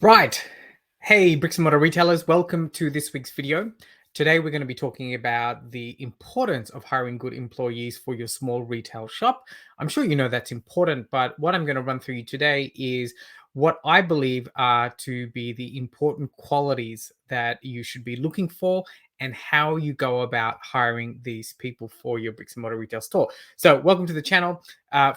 Right. Hey, bricks and mortar retailers, welcome to this week's video. Today, we're going to be talking about the importance of hiring good employees for your small retail shop. I'm sure you know that's important, but what I'm going to run through you today is what I believe are to be the important qualities that you should be looking for and how you go about hiring these people for your bricks and mortar retail store. So, welcome to the channel.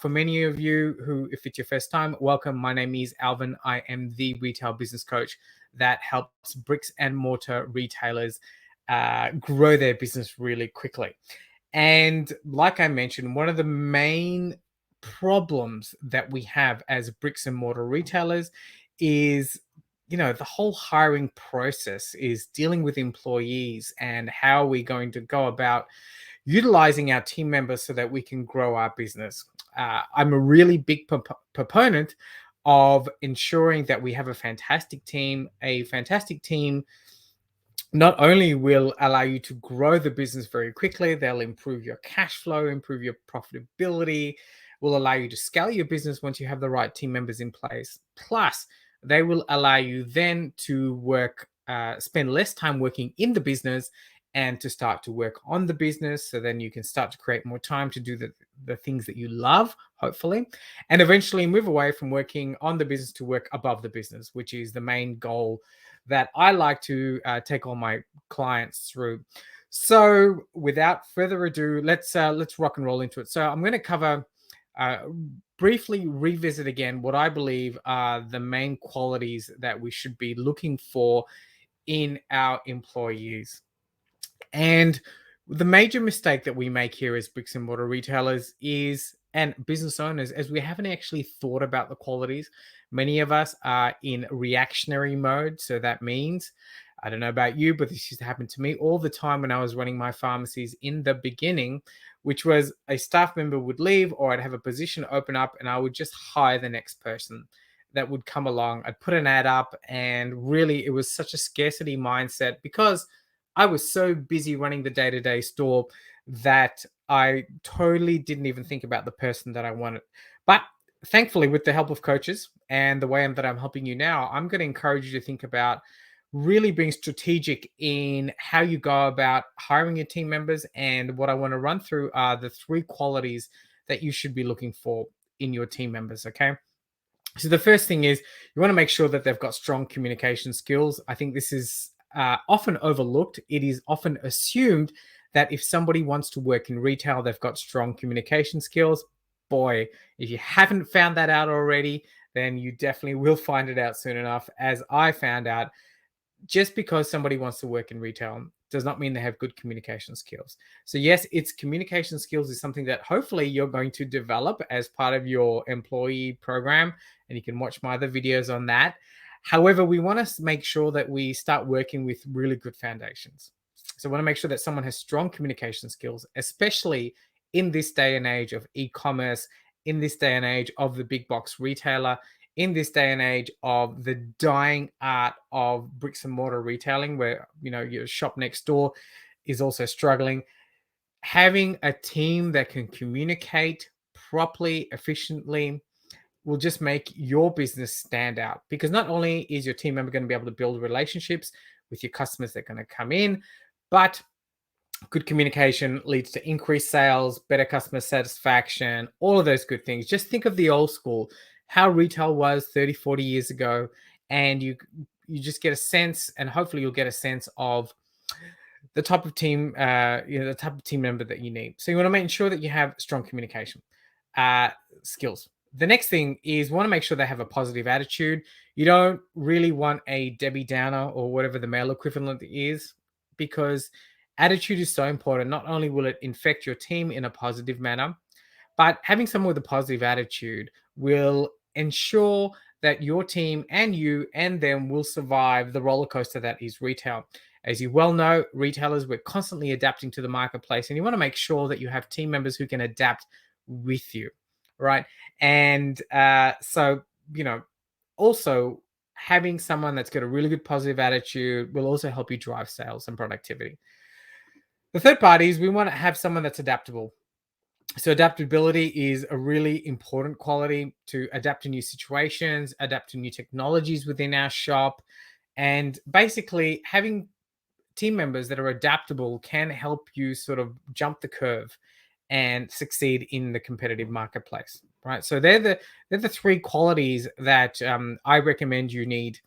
For many of you who, if it's your first time, welcome. My name is Alvin. I am the retail business coach that helps bricks and mortar retailers grow their business really quickly. And like I mentioned, one of the main problems that we have as bricks and mortar retailers is the whole hiring process is dealing with employees and how we're going to go about utilizing our team members so that we can grow our business. I'm a really big proponent of ensuring that we have a fantastic team. A fantastic team not only will allow you to grow the business very quickly, they'll improve your cash flow, improve your profitability, will allow you to scale your business once you have the right team members in place. Plus, they will allow you then to spend less time working in the business and to start to work on the business. So then you can start to create more time to do the things that you love, hopefully, and eventually move away from working on the business to work above the business, which is the main goal that I like to take all my clients through. So, without further ado, let's rock and roll into it. So, I'm going to cover uh, briefly revisit again what I believe are the main qualities that we should be looking for in our employees. And the major mistake that we make here as bricks and mortar retailers is and business owners as we haven't actually thought about the qualities. Many of us are in reactionary mode. So that means, I don't know about you, but this used to happen to me all the time when I was running my pharmacies in the beginning, which was a staff member would leave or I'd have a position open up and I would just hire the next person that would come along. I'd put an ad up and really it was such a scarcity mindset because I was so busy running the day-to-day store that I totally didn't even think about the person that I wanted. But thankfully, with the help of coaches and the way that I'm helping you now, I'm going to encourage you to think about really being strategic in how you go about hiring your team members. And what I want to run through are the three qualities that you should be looking for in your team members. Okay. So the first thing is you want to make sure that they've got strong communication skills. I think this is often overlooked. It is often assumed that if somebody wants to work in retail, they've got strong communication skills. Boy, if you haven't found that out already, then you definitely will find it out soon enough. As I found out, just because somebody wants to work in retail does not mean they have good communication skills. So yes, it's communication skills is something that hopefully you're going to develop as part of your employee program, and you can watch my other videos on that. However, we want to make sure that we start working with really good foundations. So we want to make sure that someone has strong communication skills, especially in this day and age of e-commerce, in this day and age of the big box retailer, in this day and age of the dying art of bricks and mortar retailing, where your shop next door is also struggling. Having a team that can communicate properly, efficiently, will just make your business stand out, because not only is your team member going to be able to build relationships with your customers that are going to come in, but good communication leads to increased sales, better customer satisfaction, all of those good things. Just think of the old school, how retail was 30, 40 years ago, and you just get a sense, and hopefully you'll get a sense of the type of team, the type of team member that you need. So you want to make sure that you have strong communication skills. The next thing is want to make sure they have a positive attitude. You don't really want a Debbie Downer or whatever the male equivalent is, because attitude is so important. Not only will it infect your team in a positive manner, but having someone with a positive attitude will ensure that your team and you and them will survive the roller coaster that is retail. As you well know, retailers, we're constantly adapting to the marketplace, and you want to make sure that you have team members who can adapt with you, right? And also having someone that's got a really good positive attitude will also help you drive sales and productivity. The third part is we want to have someone that's adaptable. So adaptability is a really important quality to adapt to new situations, adapt to new technologies within our shop, and basically having team members that are adaptable can help you sort of jump the curve and succeed in the competitive marketplace, right? So they're the three qualities that I recommend you need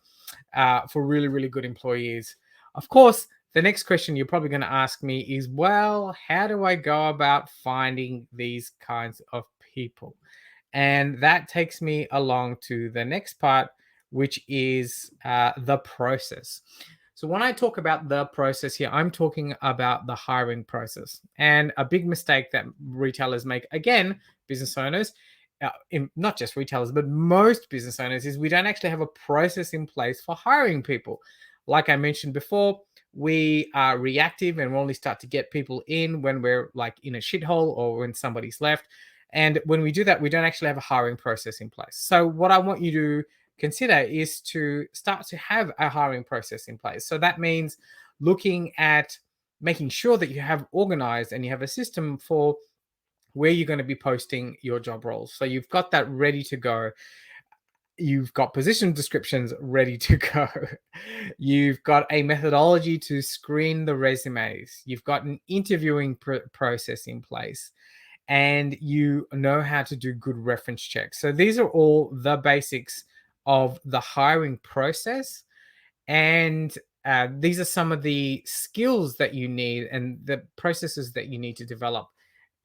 for really, really good employees. Of course, the next question you're probably going to ask me is, well, how do I go about finding these kinds of people? And that takes me along to the next part, which is the process. So, when I talk about the process here, I'm talking about the hiring process. And a big mistake that retailers make, again, business owners, not just retailers, but most business owners, is we don't actually have a process in place for hiring people. Like I mentioned before, we are reactive and we only start to get people in when we're like in a shithole or when somebody's left. And when we do that, we don't actually have a hiring process in place. So, what I want you to consider is to start to have a hiring process in place. So, that means looking at making sure that you have organized and you have a system for where you're going to be posting your job roles. So, you've got that ready to go. You've got position descriptions ready to go. You've got a methodology to screen the resumes. You've got an interviewing process in place, and you know how to do good reference checks. So these are all the basics of the hiring process. And these are some of the skills that you need and the processes that you need to develop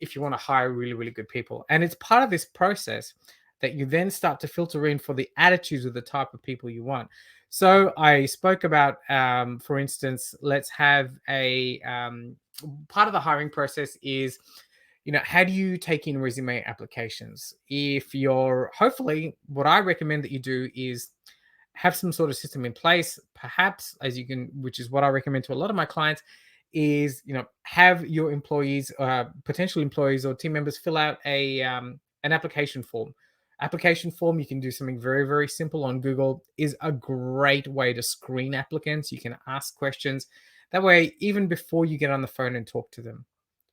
if you want to hire really, really good people. And it's part of this process that you then start to filter in for the attitudes of the type of people you want. So I spoke about, for instance, let's have a part of the hiring process is, how do you take in resume applications? If you're, hopefully, what I recommend that you do is have some sort of system in place, perhaps, as you can, which is what I recommend to a lot of my clients, is have your employees, potential employees or team members, fill out a an application form. Application form, you can do something very, very simple on Google, is a great way to screen applicants. You can ask questions. That way, even before you get on the phone and talk to them,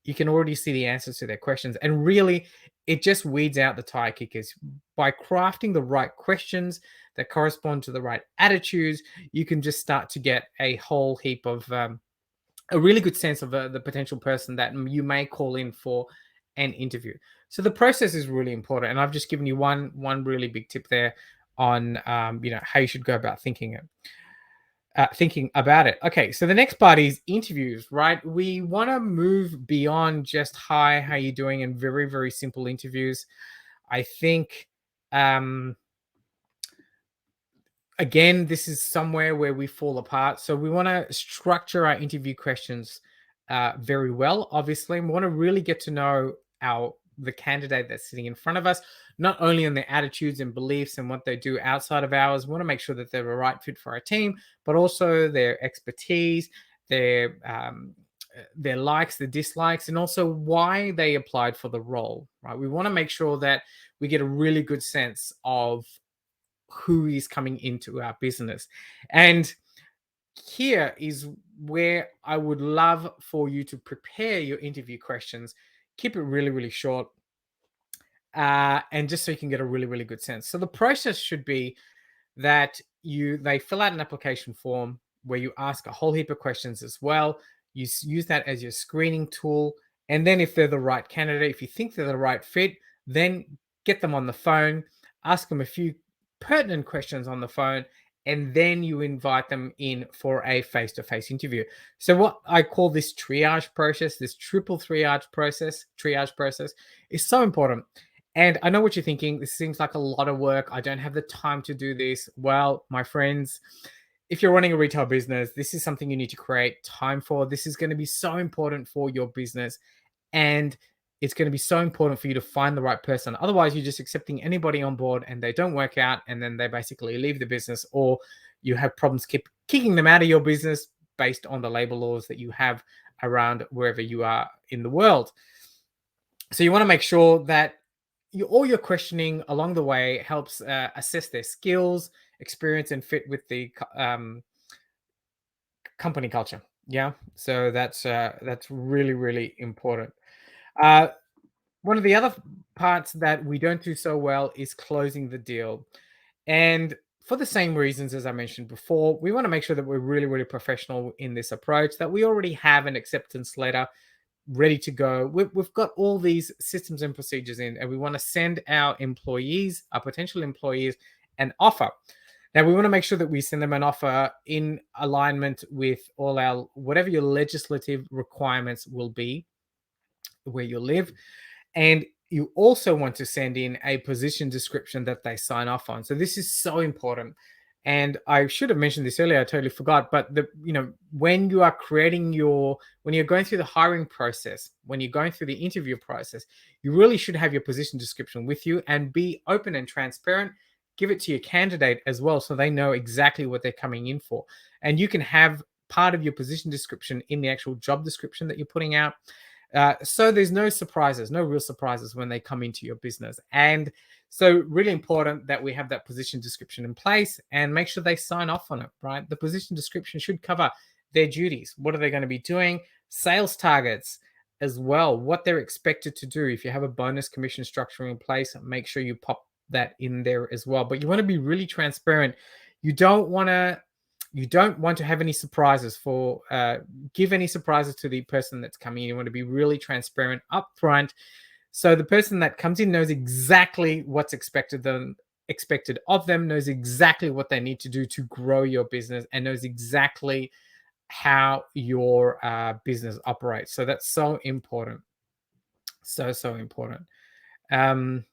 you can already see the answers to their questions. And really, it just weeds out the tire kickers. By crafting the right questions that correspond to the right attitudes, you can just start to get a whole heap of a really good sense of the potential person that you may call in for an interview. So the process is really important, and I've just given you one really big tip there on how you should go about thinking about it. Okay, so the next part is interviews, right? We want to move beyond just hi, how you doing, and very, very simple interviews. I think again, this is somewhere where we fall apart. So we want to structure our interview questions very well. Obviously, we want to really get to know the candidate that's sitting in front of us, not only on their attitudes and beliefs and what they do outside of ours. We want to make sure that they're a right fit for our team, but also their expertise, their likes, their dislikes, and also why they applied for the role. Right? We want to make sure that we get a really good sense of who is coming into our business. And here is where I would love for you to prepare your interview questions. Keep it really, really short. And just so you can get a really, really good sense. So the process should be that they fill out an application form where you ask a whole heap of questions as well. You use that as your screening tool. And then if they're the right candidate, if you think they're the right fit, then get them on the phone, ask them a few pertinent questions on the phone, and then you invite them in for a face-to-face interview. So what I call this triage process, this triple triage process is so important. And I know what you're thinking. This seems like a lot of work. I don't have the time to do this. Well, my friends, if you're running a retail business, this is something you need to create time for. This is going to be so important for your business. And it's going to be so important for you to find the right person. Otherwise, you're just accepting anybody on board and they don't work out and then they basically leave the business, or you have problems keep kicking them out of your business based on the labor laws that you have around wherever you are in the world. So you want to make sure that all your questioning along the way helps assess their skills, experience, and fit with the company culture. Yeah, so that's really, really important. Uh, One of the other parts that we don't do so well is closing the deal. And for the same reasons as I mentioned before, we want to make sure that we're really, really professional in this approach, that we already have an acceptance letter ready to go. We've got all these systems and procedures in, and we want to send our employees, our potential employees, an offer. Now, we want to make sure that we send them an offer in alignment with all our, whatever your legislative requirements will be where you live. And you also want to send in a position description that they sign off on. So this is so important. And I should have mentioned this earlier, I totally forgot. But when you are when you're going through the hiring process, when you're going through the interview process, you really should have your position description with you and be open and transparent. Give it to your candidate as well, so they know exactly what they're coming in for. And you can have part of your position description in the actual job description that you're putting out. So there's no surprises, no real surprises when they come into your business. And so really important that we have that position description in place and make sure they sign off on it, right? The position description should cover their duties. What are they going to be doing? Sales targets as well, what they're expected to do. If you have a bonus commission structure in place, make sure you pop that in there as well. But you want to be really transparent. You don't want to have any surprises give any surprises to the person that's coming in. You want to be really transparent up front, so the person that comes in knows exactly what's expected of them, knows exactly what they need to do to grow your business, and knows exactly how your business operates. So that's so important. So important. The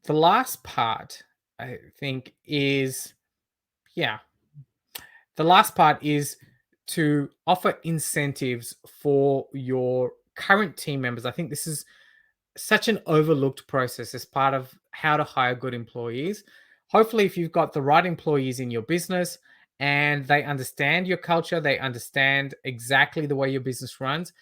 last part, I think, is the last part is to offer incentives for your current team members. I think this is such an overlooked process as part of how to hire good employees. Hopefully, if you've got the right employees in your business and they understand your culture, they understand exactly the way your business runs,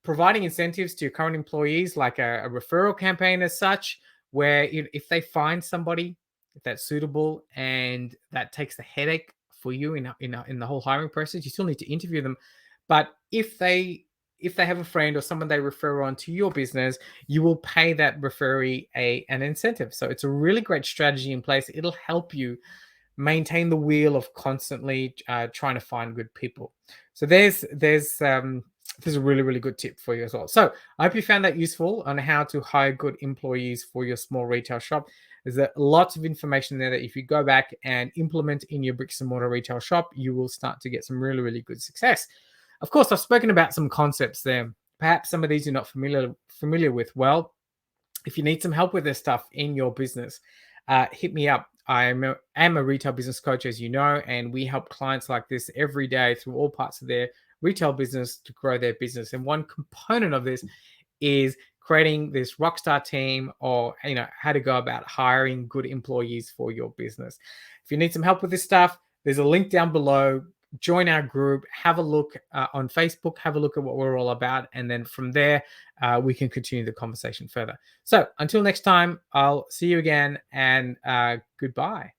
providing incentives to your current employees, like a referral campaign as such, where if they find somebody that's suitable and that takes the headache for you in the whole hiring process, you still need to interview them. But if they have a friend or someone they refer on to your business, you will pay that referee an incentive. So it's a really great strategy in place. It'll help you maintain the wheel of constantly trying to find good people. So there's a really, really good tip for you as well. So I hope you found that useful on how to hire good employees for your small retail shop. There's lots of information there that if you go back and implement in your bricks and mortar retail shop, you will start to get some really, really good success. Of course, I've spoken about some concepts there. Perhaps some of these you're not familiar with. Well, if you need some help with this stuff in your business, hit me up. I am a retail business coach, as you know, and we help clients like this every day through all parts of their retail business to grow their business. And one component of this is creating this rockstar team, or how to go about hiring good employees for your business. If you need some help with this stuff, there's a link down below. Join our group, have a look on Facebook, have a look at what we're all about, and then from there we can continue the conversation further. So until next time, I'll see you again, and goodbye.